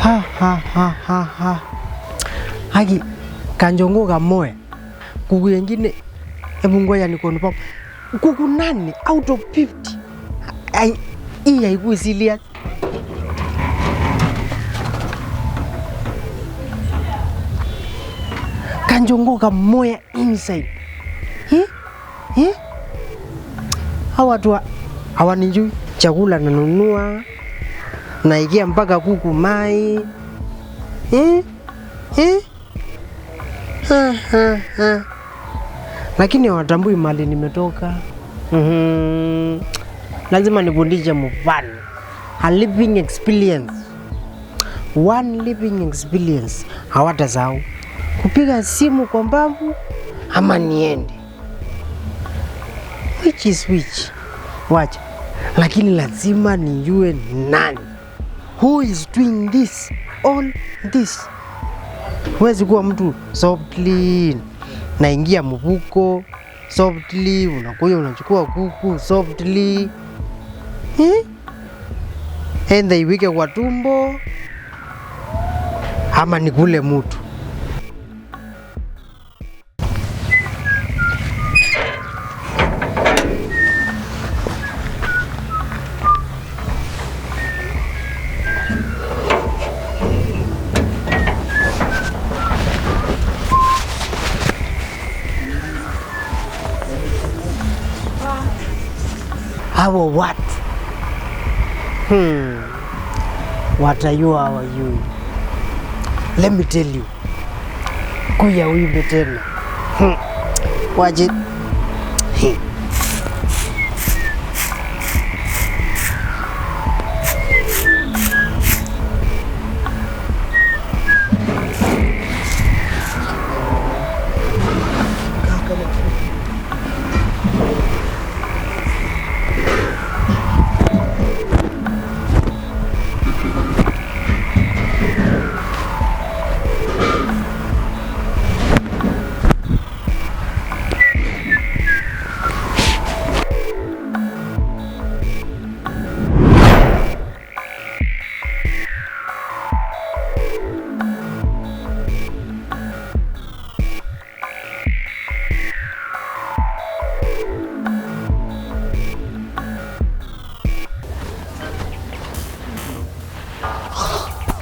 Ha. Haki kanjongo kamoya. Kuku yengine hebu ngoja nikuone kuku 8 out of 50. Hii haikuwa serious. Kanjongo kamoya inside. Hawa watu hawanijui chakula nanunua. Naigia mpaka kuku mai. Lakini hawatambui mali nimetoka. Lazima nifundishe mfano. A living experience. One living experience. Hawatasahau. Kupiga simu kwa mbavu ama niende. Which is which? Wacha. Lakini lazima nijue nani. Who is doing this? All this. Huwezi kuwa mtu softly naingia mvuko softly, unakuja unachukua kuku softly. Enda iweke kwa tumbo ama nikule mtu. How what? What are you? How are you? Let me tell you. Kuya uimbe tena. Waje.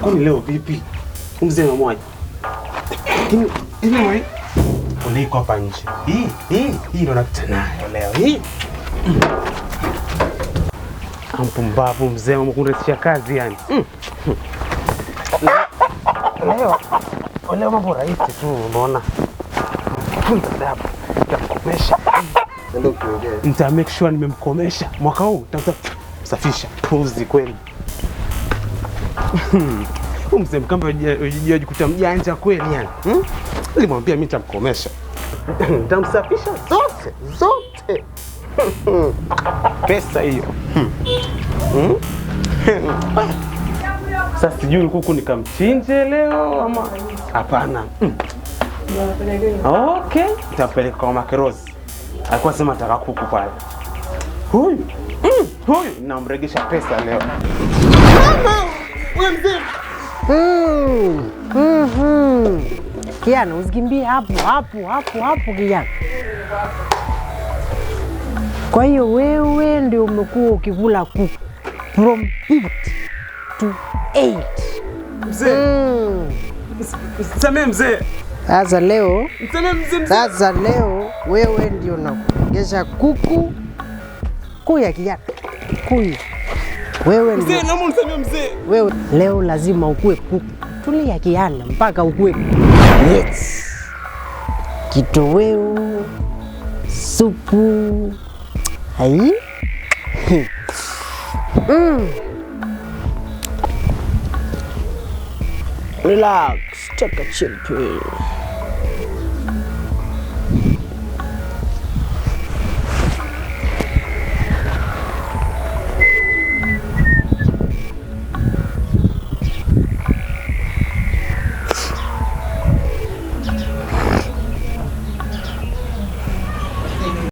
Kwani leo vipi? Mzee mmoja. Anyway, uliko hapa nje. Hii ndo nakutana nayo leo. Hii. Ampumbavu mzee mkundetisha kazi yani. Leo mambo rahisi tu unaona. Adabu. Nitakomesha. Ndio kiongea. Nita make sure nimemkomesha. Mwaka huu nitasafisha. Puzi kweli. Mzee Mkamba unajikuta mjanja kweli yani. Nilimwambia mimi nitamkomesha. Nitamsafisha zote. Pesa hiyo. Sasa sijui kuku nikamchinje leo ama hapana. Okay, nitapeleka kwa Makerozi. Alikuwa sema nataka kuku pale. Huyu namregesha pesa leo. Wewe mzee. Kijana usikimbie hapo kijana. Kwa hiyo wewe ndio umekuwa ukikula kuku from 50 to 8. Mzee. Msame mzee. Sasa leo. Msame mzee. Sasa leo wewe ndio unakugesha kuku. Kuya kijana. Kuya. Wewe mzee, naomba unisamee mzee. Wewe leo lazima ukue kuku. Tulia kijana mpaka ukue. Yes. Kitoweo, supu. Hai. Relax, take a chill pill.